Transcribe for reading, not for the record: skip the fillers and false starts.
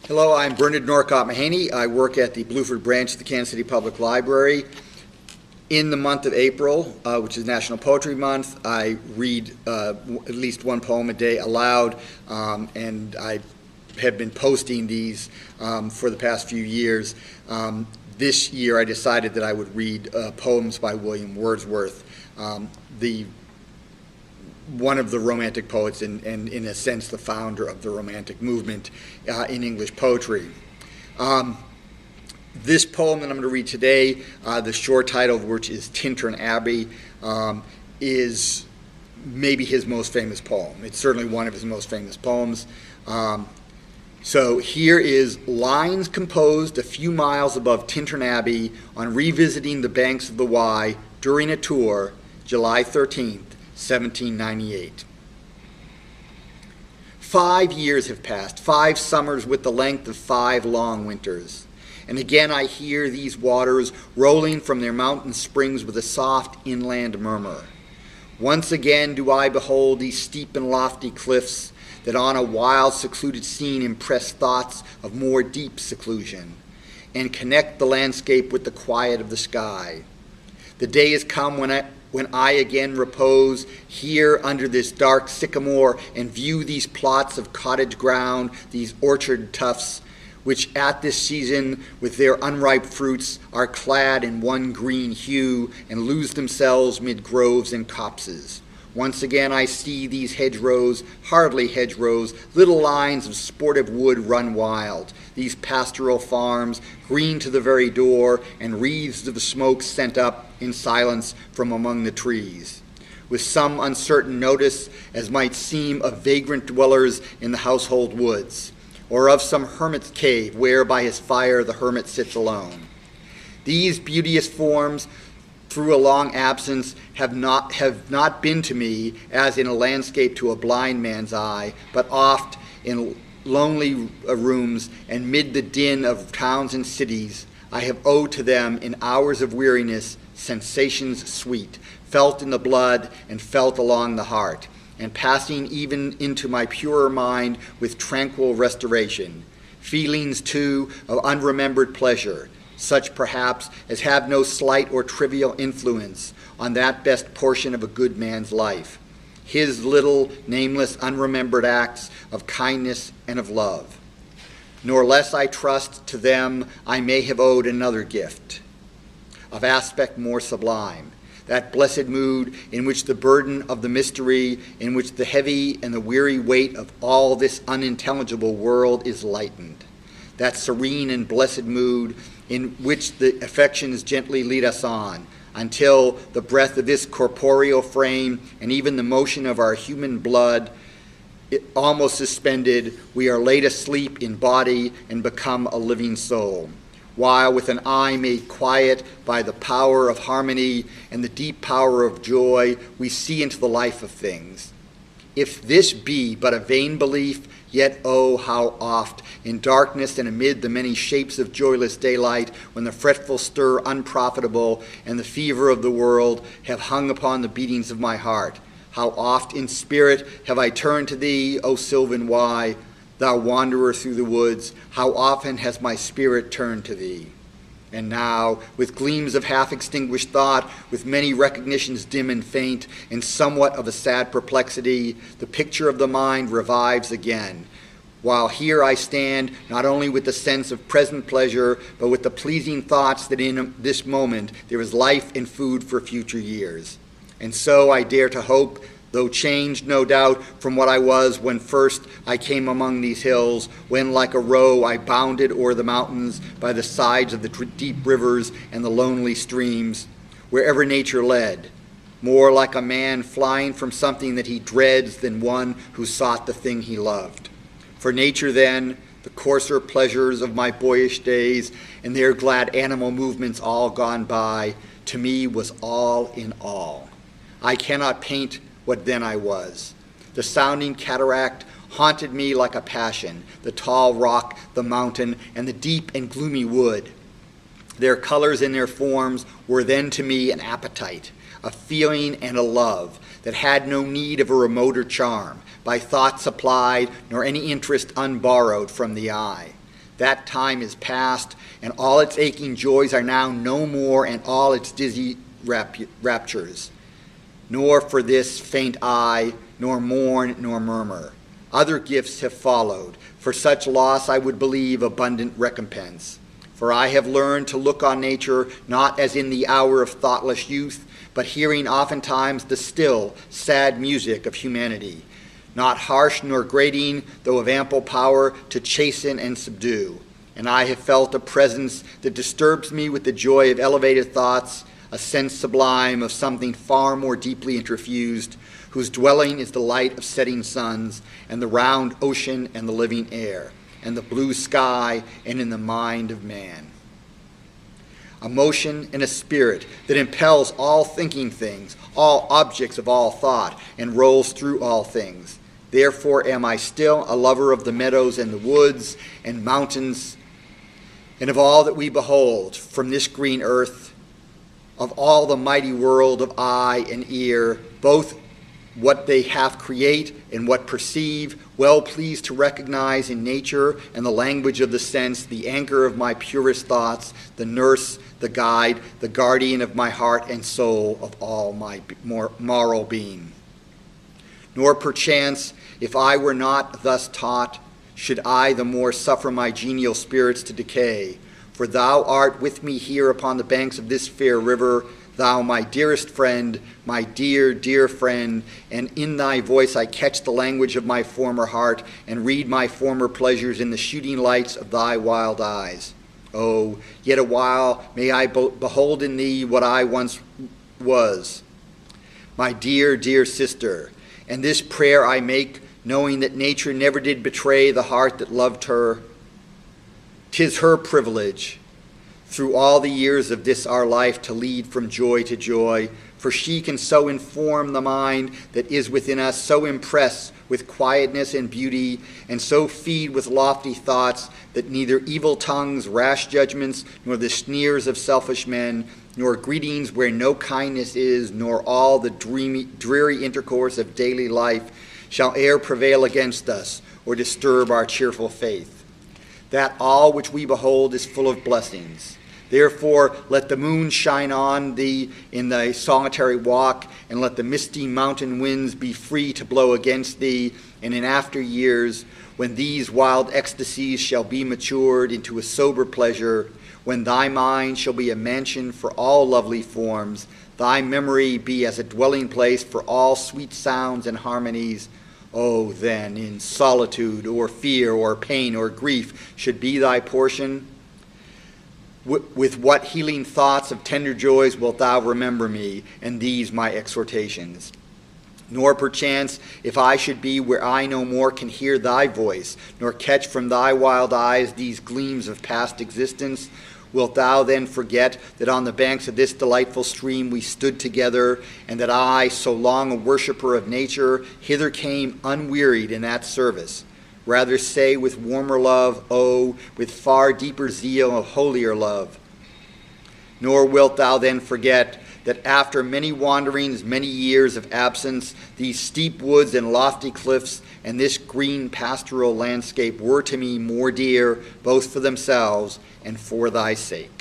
Hello, I'm Bernard Norcott-Mahany. I work at the Blueford branch of the Kansas City Public Library. In the month of April, which is National Poetry Month, I read at least one poem a day aloud, and I have been posting these for the past few years. This year I decided that I would read poems by William Wordsworth, one of the Romantic poets and in a sense the founder of the Romantic movement in English poetry. This poem that I'm going to read today, the short title of which is Tintern Abbey, is maybe his most famous poem. It's certainly one of his most famous poems. So here is lines composed a few miles above Tintern Abbey on revisiting the banks of the Wye during a tour, July 13th, 1798. 5 years have passed, 5 summers with the length of 5 long winters. And again I hear these waters rolling from their mountain springs with a soft inland murmur. Once again do I behold these steep and lofty cliffs that on a wild secluded scene impress thoughts of more deep seclusion and connect the landscape with the quiet of the sky. The day has come when I again repose here under this dark sycamore and view these plots of cottage ground, these orchard tufts, which at this season with their unripe fruits are clad in one green hue and lose themselves mid groves and copses. Once again I see these hedgerows, hardly hedgerows, little lines of sportive wood run wild, these pastoral farms, green to the very door, and wreaths of smoke sent up in silence from among the trees. With some uncertain notice, as might seem of vagrant dwellers in the household woods, or of some hermit's cave where by his fire the hermit sits alone. These beauteous forms, through a long absence, have not been to me as in a landscape to a blind man's eye, but oft in lonely rooms and mid the din of towns and cities, I have owed to them in hours of weariness sensations sweet, felt in the blood and felt along the heart, and passing even into my purer mind with tranquil restoration, feelings too of unremembered pleasure, such perhaps as have no slight or trivial influence on that best portion of a good man's life, his little, nameless, unremembered acts of kindness and of love. Nor less I trust to them I may have owed another gift, of aspect more sublime, that blessed mood in which the burden of the mystery, in which the heavy and the weary weight of all this unintelligible world is lightened, that serene and blessed mood in which the affections gently lead us on, until the breath of this corporeal frame and even the motion of our human blood, almost suspended, we are laid asleep in body and become a living soul, while with an eye made quiet by the power of harmony and the deep power of joy, we see into the life of things. If this be but a vain belief, yet oh, how oft, in darkness and amid the many shapes of joyless daylight, when the fretful stir unprofitable and the fever of the world have hung upon the beatings of my heart, how oft in spirit have I turned to thee, O sylvan Wye, thou wanderer through the woods, how often has my spirit turned to thee. And now, with gleams of half-extinguished thought, with many recognitions dim and faint, and somewhat of a sad perplexity, the picture of the mind revives again, while here I stand, not only with the sense of present pleasure, but with the pleasing thoughts that in this moment there is life and food for future years. And so I dare to hope, though changed, no doubt, from what I was when first I came among these hills, when like a roe I bounded o'er the mountains by the sides of the deep rivers and the lonely streams, wherever nature led, more like a man flying from something that he dreads than one who sought the thing he loved. For nature then, the coarser pleasures of my boyish days and their glad animal movements all gone by, to me was all in all. I cannot paint what then I was. The sounding cataract haunted me like a passion, the tall rock, the mountain, and the deep and gloomy wood. Their colors and their forms were then to me an appetite, a feeling and a love that had no need of a remoter charm, by thought supplied, nor any interest unborrowed from the eye. That time is past, and all its aching joys are now no more, and all its dizzy raptures. Nor for this faint eye, nor mourn, nor murmur. Other gifts have followed. For such loss I would believe abundant recompense. For I have learned to look on nature not as in the hour of thoughtless youth, but hearing oftentimes the still, sad music of humanity, not harsh nor grating, though of ample power to chasten and subdue. And I have felt a presence that disturbs me with the joy of elevated thoughts, a sense sublime of something far more deeply interfused, whose dwelling is the light of setting suns, and the round ocean and the living air, and the blue sky, and in the mind of man. A motion and a spirit that impels all thinking things, all objects of all thought, and rolls through all things. Therefore am I still a lover of the meadows and the woods and mountains, and of all that we behold from this green earth, of all the mighty world of eye and ear, both what they half create and what perceive, well pleased to recognize in nature and the language of the sense the anchor of my purest thoughts, the nurse, the guide, the guardian of my heart and soul, of all my moral being. Nor perchance, if I were not thus taught, should I the more suffer my genial spirits to decay. For thou art with me here upon the banks of this fair river, thou my dearest friend, my dear, dear friend, and in thy voice I catch the language of my former heart, and read my former pleasures in the shooting lights of thy wild eyes. Oh, yet a while may I behold in thee what I once was, my dear, dear sister. And this prayer I make, knowing that nature never did betray the heart that loved her. 'Tis her privilege, through all the years of this our life, to lead from joy to joy, for she can so inform the mind that is within us, so impress with quietness and beauty, and so feed with lofty thoughts, that neither evil tongues, rash judgments, nor the sneers of selfish men, nor greetings where no kindness is, nor all the dreary intercourse of daily life shall e'er prevail against us, or disturb our cheerful faith. That all which we behold is full of blessings. Therefore let the moon shine on thee in thy solitary walk, and let the misty mountain winds be free to blow against thee, and in after years, when these wild ecstasies shall be matured into a sober pleasure, when thy mind shall be a mansion for all lovely forms, thy memory be as a dwelling place for all sweet sounds and harmonies, oh, then, in solitude or fear or pain or grief should be thy portion, with what healing thoughts of tender joys wilt thou remember me, and these my exhortations. Nor perchance, if I should be where I no more can hear thy voice, nor catch from thy wild eyes these gleams of past existence, wilt thou then forget that on the banks of this delightful stream we stood together, and that I, so long a worshipper of nature, hither came unwearied in that service? Rather say with warmer love, oh, with far deeper zeal of holier love. Nor wilt thou then forget that after many wanderings, many years of absence, these steep woods and lofty cliffs and this green pastoral landscape were to me more dear, both for themselves and for thy sake.